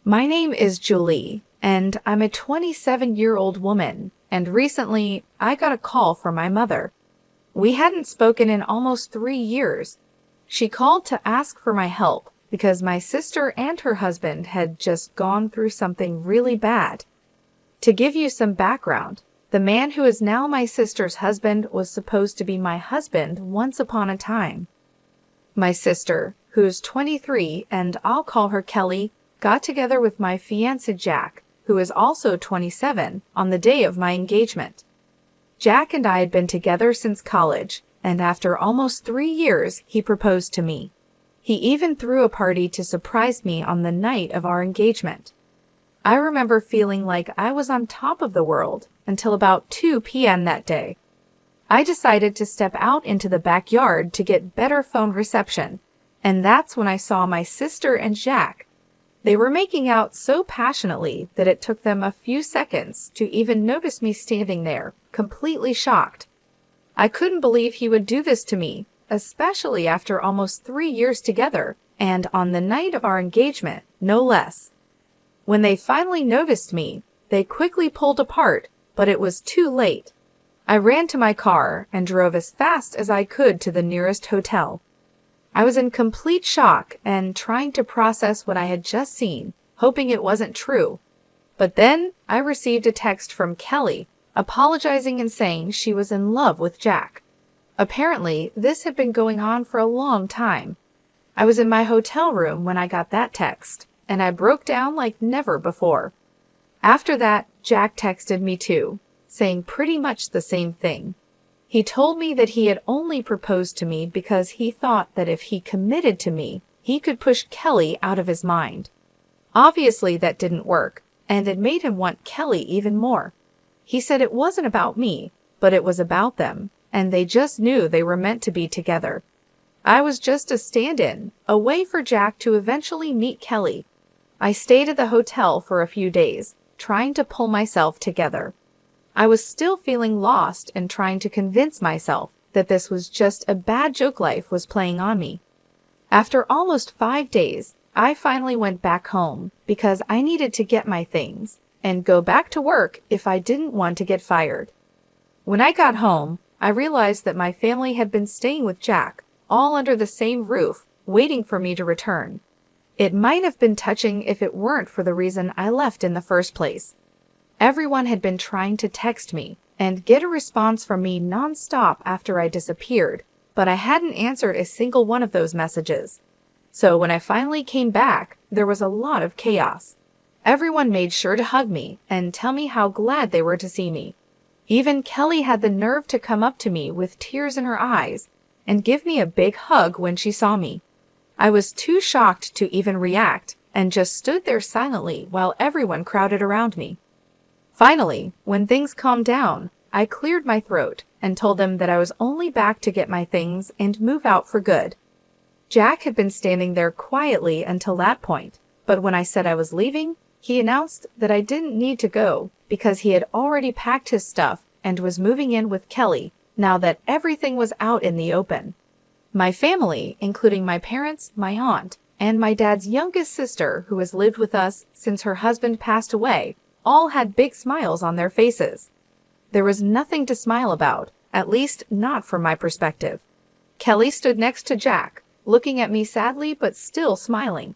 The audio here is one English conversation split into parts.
My name is Julie, and I'm a 27-year-old woman, and recently I got a call from my mother. We hadn't spoken in almost 3 years. She called to ask for my help because my sister and her husband had just gone through something really bad. To give you some background, the man who is now my sister's husband was supposed to be my husband once upon a time. My sister, who's 23, and I'll call her Kelly, got together with my fiancé Jack, who is also 27, on the day of my engagement. Jack and I had been together since college, and after almost 3 years, he proposed to me. He even threw a party to surprise me on the night of our engagement. I remember feeling like I was on top of the world until about 2 p.m. that day. I decided to step out into the backyard to get better phone reception, and that's when I saw my sister and Jack. They were making out so passionately that it took them a few seconds to even notice me standing there, completely shocked. I couldn't believe he would do this to me, especially after almost 3 years together, and on the night of our engagement, no less. When they finally noticed me, they quickly pulled apart, but it was too late. I ran to my car and drove as fast as I could to the nearest hotel. I was in complete shock and trying to process what I had just seen, hoping it wasn't true. But then I received a text from Kelly, apologizing and saying she was in love with Jack. Apparently, this had been going on for a long time. I was in my hotel room when I got that text, and I broke down like never before. After that, Jack texted me too, saying pretty much the same thing. He told me that he had only proposed to me because he thought that if he committed to me, he could push Kelly out of his mind. Obviously, that didn't work, and it made him want Kelly even more. He said it wasn't about me, but it was about them, and they just knew they were meant to be together. I was just a stand-in, a way for Jack to eventually meet Kelly. I stayed at the hotel for a few days, trying to pull myself together. I was still feeling lost and trying to convince myself that this was just a bad joke life was playing on me. After almost 5 days, I finally went back home because I needed to get my things and go back to work if I didn't want to get fired. When I got home, I realized that my family had been staying with Jack, all under the same roof, waiting for me to return. It might have been touching if it weren't for the reason I left in the first place. Everyone had been trying to text me and get a response from me nonstop after I disappeared, but I hadn't answered a single one of those messages. So when I finally came back, there was a lot of chaos. Everyone made sure to hug me and tell me how glad they were to see me. Even Kelly had the nerve to come up to me with tears in her eyes and give me a big hug when she saw me. I was too shocked to even react and just stood there silently while everyone crowded around me. Finally, when things calmed down, I cleared my throat and told them that I was only back to get my things and move out for good. Jack had been standing there quietly until that point, but when I said I was leaving, he announced that I didn't need to go because he had already packed his stuff and was moving in with Kelly now that everything was out in the open. My family, including my parents, my aunt, and my dad's youngest sister, who has lived with us since her husband passed away, all had big smiles on their faces. There was nothing to smile about, at least not from my perspective. Kelly stood next to Jack, looking at me sadly but still smiling.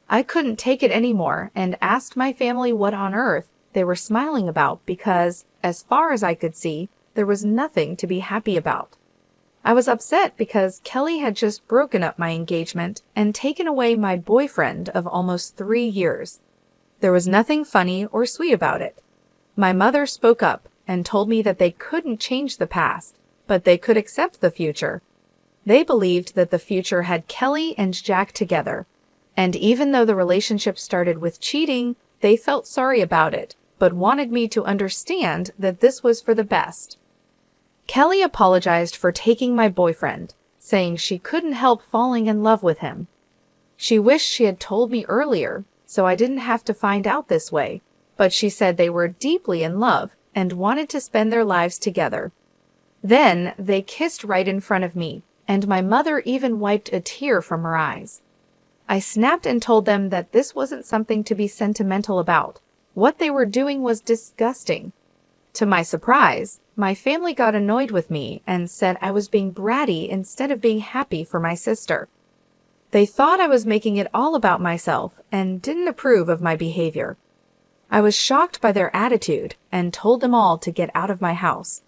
I couldn't take it anymore and asked my family what on earth they were smiling about because, as far as I could see, there was nothing to be happy about. I was upset because Kelly had just broken up my engagement and taken away my boyfriend of almost 3 years. There was nothing funny or sweet about it. My mother spoke up and told me that they couldn't change the past, but they could accept the future. They believed that the future had Kelly and Jack together, and even though the relationship started with cheating, they felt sorry about it, but wanted me to understand that this was for the best. Kelly apologized for taking my boyfriend, saying she couldn't help falling in love with him. She wished she had told me earlier, so I didn't have to find out this way, but she said they were deeply in love and wanted to spend their lives together. Then they kissed right in front of me, and my mother even wiped a tear from her eyes. I snapped and told them that this wasn't something to be sentimental about. What they were doing was disgusting. To my surprise, my family got annoyed with me and said I was being bratty instead of being happy for my sister. They thought I was making it all about myself and didn't approve of my behavior. I was shocked by their attitude and told them all to get out of my house.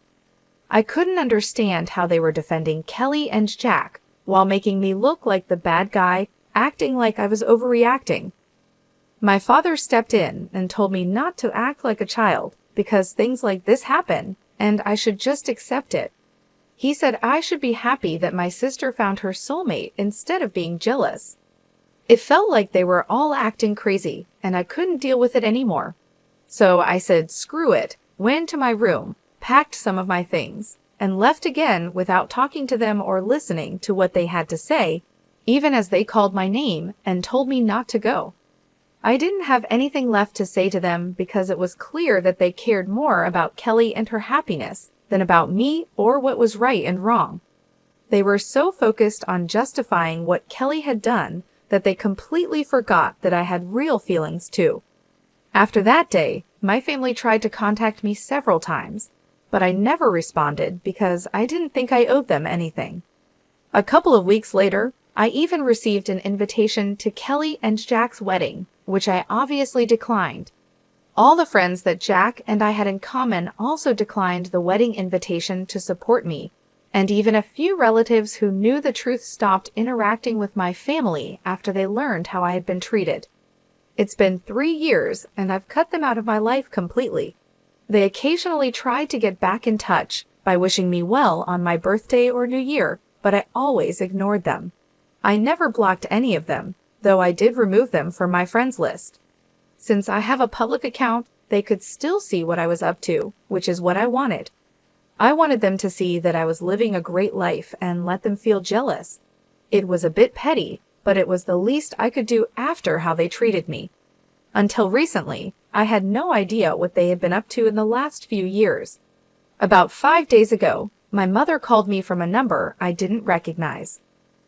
I couldn't understand how they were defending Kelly and Jack while making me look like the bad guy, acting like I was overreacting. My father stepped in and told me not to act like a child because things like this happen and I should just accept it. He said I should be happy that my sister found her soulmate instead of being jealous. It felt like they were all acting crazy and I couldn't deal with it anymore. So I said screw it, went into my room, packed some of my things, and left again without talking to them or listening to what they had to say, even as they called my name and told me not to go. I didn't have anything left to say to them because it was clear that they cared more about Kelly and her happiness than about me or what was right and wrong. They were so focused on justifying what Kelly had done that they completely forgot that I had real feelings too. After that day, my family tried to contact me several times, but I never responded because I didn't think I owed them anything. A couple of weeks later, I even received an invitation to Kelly and Jack's wedding, which I obviously declined. All the friends that Jack and I had in common also declined the wedding invitation to support me, and even a few relatives who knew the truth stopped interacting with my family after they learned how I had been treated. It's been 3 years, and I've cut them out of my life completely. They occasionally tried to get back in touch by wishing me well on my birthday or New Year, but I always ignored them. I never blocked any of them, though I did remove them from my friends list. Since I have a public account, they could still see what I was up to, which is what I wanted. I wanted them to see that I was living a great life and let them feel jealous. It was a bit petty, but it was the least I could do after how they treated me. Until recently, I had no idea what they had been up to in the last few years. About 5 days ago, my mother called me from a number I didn't recognize.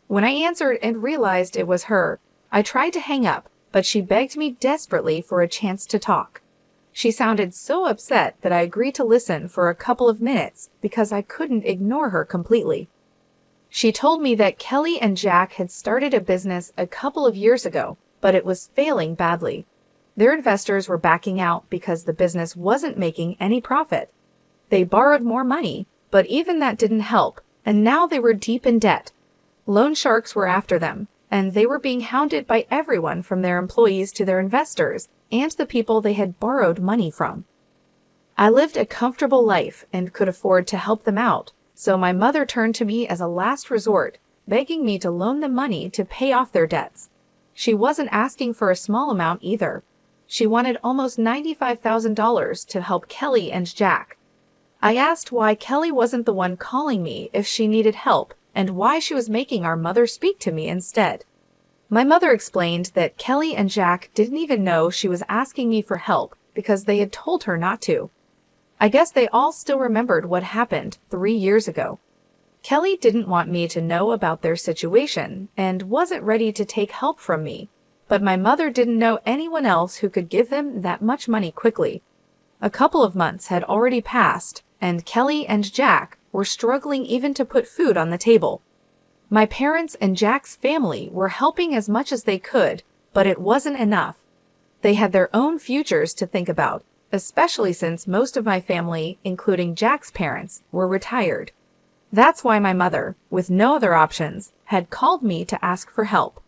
When I answered and realized it was her, I tried to hang up, but she begged me desperately for a chance to talk. She sounded so upset that I agreed to listen for a couple of minutes because I couldn't ignore her completely. She told me that Kelly and Jack had started a business a couple of years ago, but it was failing badly. Their investors were backing out because the business wasn't making any profit. They borrowed more money, but even that didn't help, and now they were deep in debt. Loan sharks were after them, and they were being hounded by everyone from their employees to their investors and the people they had borrowed money from. I lived a comfortable life and could afford to help them out, so my mother turned to me as a last resort, begging me to loan them money to pay off their debts. She wasn't asking for a small amount either. She wanted almost $95,000 to help Kelly and Jack. I asked why Kelly wasn't the one calling me if she needed help, and why she was making our mother speak to me instead. My mother explained that Kelly and Jack didn't even know she was asking me for help because they had told her not to. I guess they all still remembered what happened 3 years ago. Kelly didn't want me to know about their situation and wasn't ready to take help from me, but my mother didn't know anyone else who could give them that much money quickly. A couple of months had already passed, and Kelly and Jack were struggling even to put food on the table. My parents and Jack's family were helping as much as they could, but it wasn't enough. They had their own futures to think about, especially since most of my family, including Jack's parents, were retired. That's why my mother, with no other options, had called me to ask for help.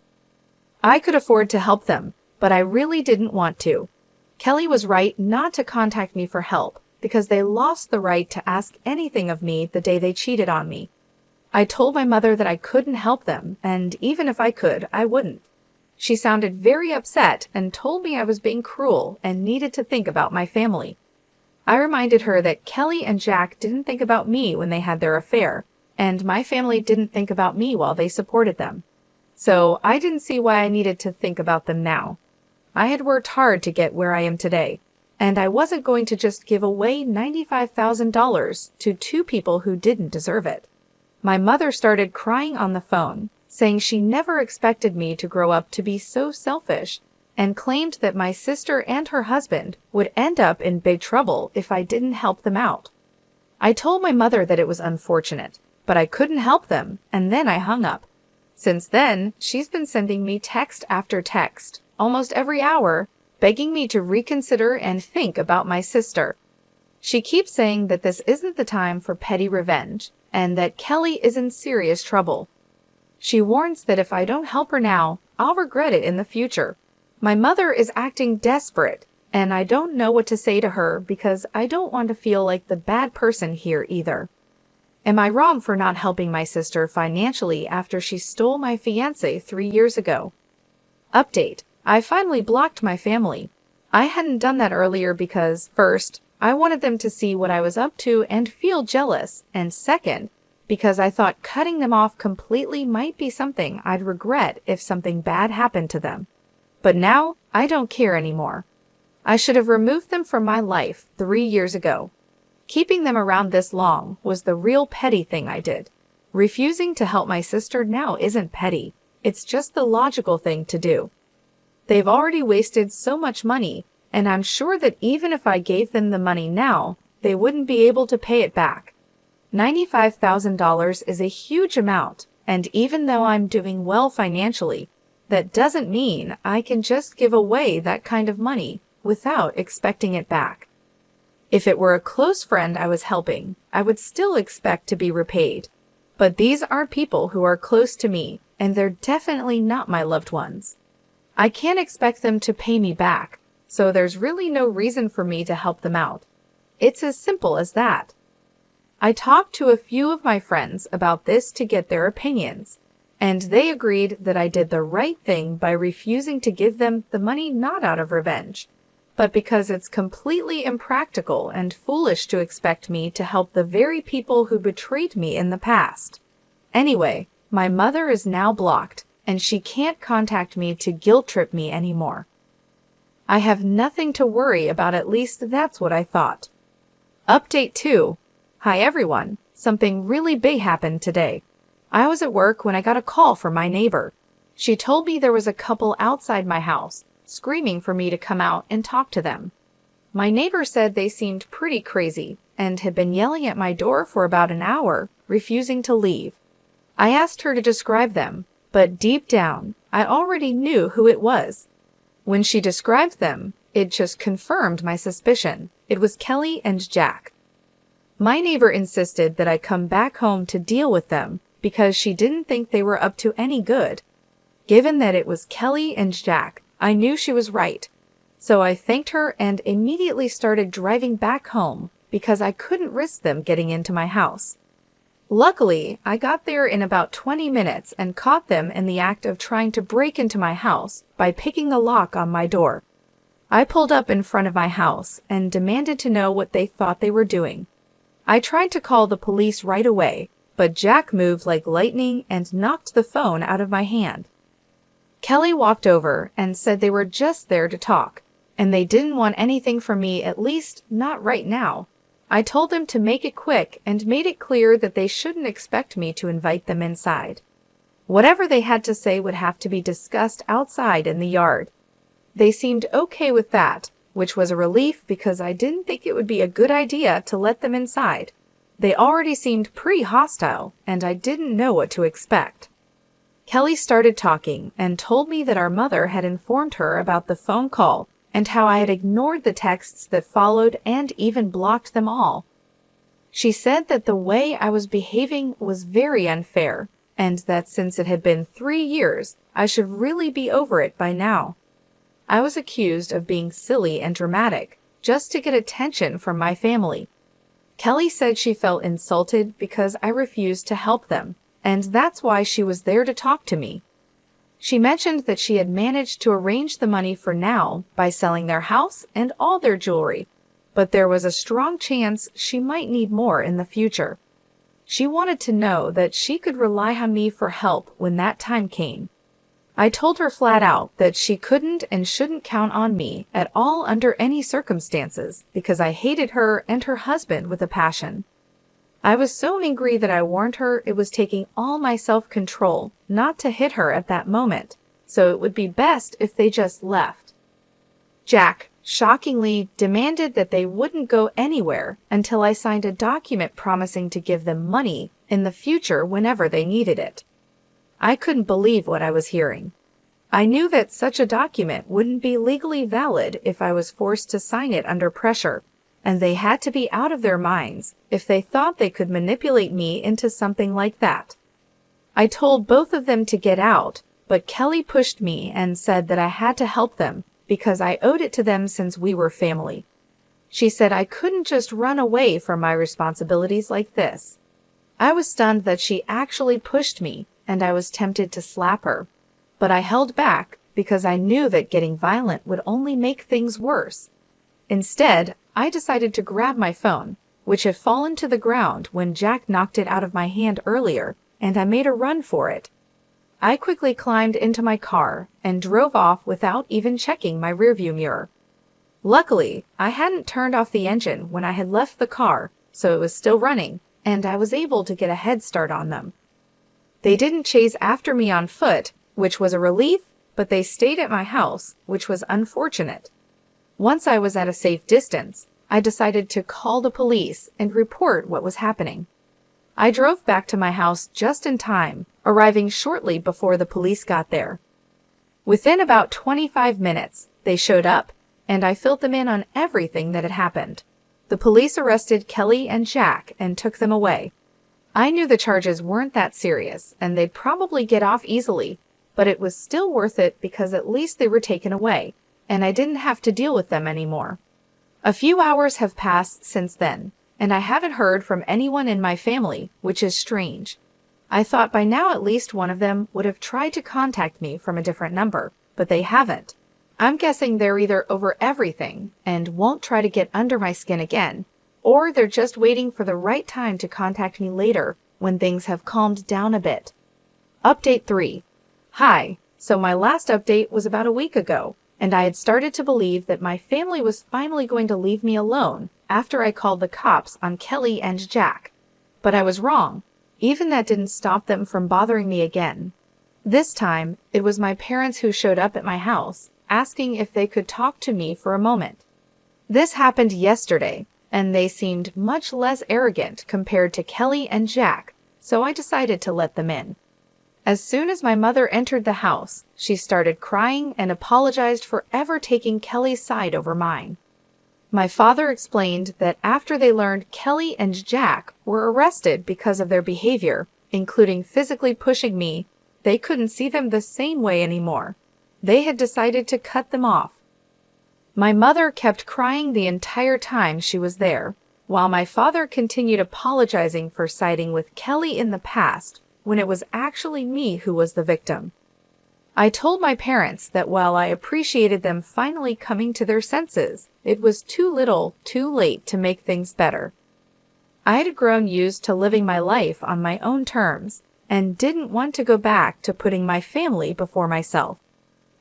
I could afford to help them, but I really didn't want to. Kelly was right not to contact me for help, because they lost the right to ask anything of me the day they cheated on me. I told my mother that I couldn't help them, and even if I could, I wouldn't. She sounded very upset and told me I was being cruel and needed to think about my family. I reminded her that Kelly and Jack didn't think about me when they had their affair, and my family didn't think about me while they supported them. So I didn't see why I needed to think about them now. I had worked hard to get where I am today, and I wasn't going to just give away $95,000 to 2 people who didn't deserve it. My mother started crying on the phone, saying she never expected me to grow up to be so selfish, and claimed that my sister and her husband would end up in big trouble if I didn't help them out. I told my mother that it was unfortunate, but I couldn't help them, and then I hung up. Since then, she's been sending me text after text, almost every hour, begging me to reconsider and think about my sister. She keeps saying that this isn't the time for petty revenge, and that Kelly is in serious trouble. She warns that if I don't help her now, I'll regret it in the future. My mother is acting desperate, and I don't know what to say to her because I don't want to feel like the bad person here either. Am I wrong for not helping my sister financially after she stole my fiancé 3 years ago? Update: I finally blocked my family. I hadn't done that earlier because, first, I wanted them to see what I was up to and feel jealous, and second, because I thought cutting them off completely might be something I'd regret if something bad happened to them. But now, I don't care anymore. I should have removed them from my life 3 years ago. Keeping them around this long was the real petty thing I did. Refusing to help my sister now isn't petty. It's just the logical thing to do. They've already wasted so much money, and I'm sure that even if I gave them the money now, they wouldn't be able to pay it back. $95,000 is a huge amount, and even though I'm doing well financially, that doesn't mean I can just give away that kind of money without expecting it back. If it were a close friend I was helping, I would still expect to be repaid. But these are people who are close to me, and they're definitely not my loved ones. I can't expect them to pay me back, so there's really no reason for me to help them out. It's as simple as that. I talked to a few of my friends about this to get their opinions, and they agreed that I did the right thing by refusing to give them the money not out of revenge, but because it's completely impractical and foolish to expect me to help the very people who betrayed me in the past. Anyway, my mother is now blocked, and she can't contact me to guilt-trip me anymore. I have nothing to worry about, at least that's what I thought. Update 2. Hi everyone, something really big happened today. I was at work when I got a call from my neighbor. She told me there was a couple outside my house, screaming for me to come out and talk to them. My neighbor said they seemed pretty crazy and had been yelling at my door for about an hour, refusing to leave. I asked her to describe them, but deep down, I already knew who it was. When she described them, it just confirmed my suspicion. It was Kelly and Jack. My neighbor insisted that I come back home to deal with them because she didn't think they were up to any good. Given that it was Kelly and Jack, I knew she was right. So I thanked her and immediately started driving back home because I couldn't risk them getting into my house. Luckily, I got there in about 20 minutes and caught them in the act of trying to break into my house by picking the lock on my door. I pulled up in front of my house and demanded to know what they thought they were doing. I tried to call the police right away, but Jack moved like lightning and knocked the phone out of my hand. Kelly walked over and said they were just there to talk, and they didn't want anything from me, at least not right now. I told them to make it quick and made it clear that they shouldn't expect me to invite them inside. Whatever they had to say would have to be discussed outside in the yard. They seemed okay with that, which was a relief because I didn't think it would be a good idea to let them inside. They already seemed pretty hostile, and I didn't know what to expect. Kelly started talking and told me that our mother had informed her about the phone call and how I had ignored the texts that followed and even blocked them all. She said that the way I was behaving was very unfair, and that since it had been 3 years, I should really be over it by now. I was accused of being silly and dramatic, just to get attention from my family. Kelly said she felt insulted because I refused to help them, and that's why she was there to talk to me. She mentioned that she had managed to arrange the money for now by selling their house and all their jewelry, but there was a strong chance she might need more in the future. She wanted to know that she could rely on me for help when that time came. I told her flat out that she couldn't and shouldn't count on me at all under any circumstances because I hated her and her husband with a passion. I was so angry that I warned her it was taking all my self-control not to hit her at that moment, so it would be best if they just left. Jack, shockingly, demanded that they wouldn't go anywhere until I signed a document promising to give them money in the future whenever they needed it. I couldn't believe what I was hearing. I knew that such a document wouldn't be legally valid if I was forced to sign it under pressure, and they had to be out of their minds if they thought they could manipulate me into something like that. I told both of them to get out, but Kelly pushed me and said that I had to help them because I owed it to them since we were family. She said I couldn't just run away from my responsibilities like this. I was stunned that she actually pushed me, and I was tempted to slap her. But I held back because I knew that getting violent would only make things worse. Instead, I decided to grab my phone, which had fallen to the ground when Jack knocked it out of my hand earlier, and I made a run for it. I quickly climbed into my car and drove off without even checking my rearview mirror. Luckily, I hadn't turned off the engine when I had left the car, so it was still running, and I was able to get a head start on them. They didn't chase after me on foot, which was a relief, but they stayed at my house, which was unfortunate. Once I was at a safe distance, I decided to call the police and report what was happening. I drove back to my house just in time, arriving shortly before the police got there. Within about 25 minutes, they showed up, and I filled them in on everything that had happened. The police arrested Kelly and Jack and took them away. I knew the charges weren't that serious, and they'd probably get off easily, but it was still worth it because at least they were taken away, and I didn't have to deal with them anymore. A few hours have passed since then, and I haven't heard from anyone in my family, which is strange. I thought by now at least one of them would have tried to contact me from a different number, but they haven't. I'm guessing they're either over everything and won't try to get under my skin again, or they're just waiting for the right time to contact me later when things have calmed down a bit. Update 3. Hi, so my last update was about a week ago, and I had started to believe that my family was finally going to leave me alone after I called the cops on Kelly and Jack. But I was wrong. Even that didn't stop them from bothering me again. This time, it was my parents who showed up at my house, asking if they could talk to me for a moment. This happened yesterday, and they seemed much less arrogant compared to Kelly and Jack, so I decided to let them in. As soon as my mother entered the house, she started crying and apologized for ever taking Kelly's side over mine. My father explained that after they learned Kelly and Jack were arrested because of their behavior, including physically pushing me, they couldn't see them the same way anymore. They had decided to cut them off. My mother kept crying the entire time she was there, while my father continued apologizing for siding with Kelly in the past, when it was actually me who was the victim. I told my parents that while I appreciated them finally coming to their senses, it was too little, too late to make things better. I had grown used to living my life on my own terms and didn't want to go back to putting my family before myself.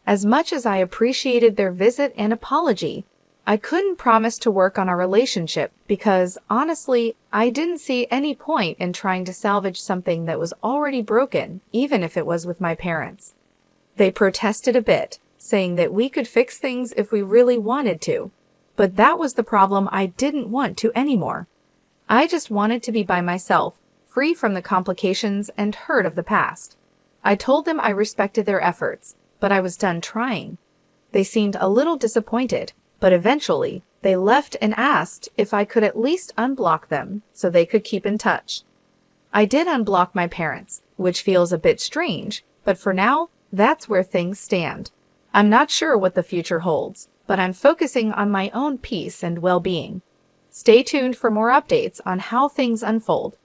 As much as I appreciated their visit and apology, I couldn't promise to work on our relationship because, honestly, I didn't see any point in trying to salvage something that was already broken, even if it was with my parents. They protested a bit, saying that we could fix things if we really wanted to, but that was the problem I didn't want to anymore. I just wanted to be by myself, free from the complications and hurt of the past. I told them I respected their efforts, but I was done trying. They seemed a little disappointed, but eventually they left and asked if I could at least unblock them so they could keep in touch. I did unblock my parents, which feels a bit strange, but for now, that's where things stand. I'm not sure what the future holds, but I'm focusing on my own peace and well-being. Stay tuned for more updates on how things unfold.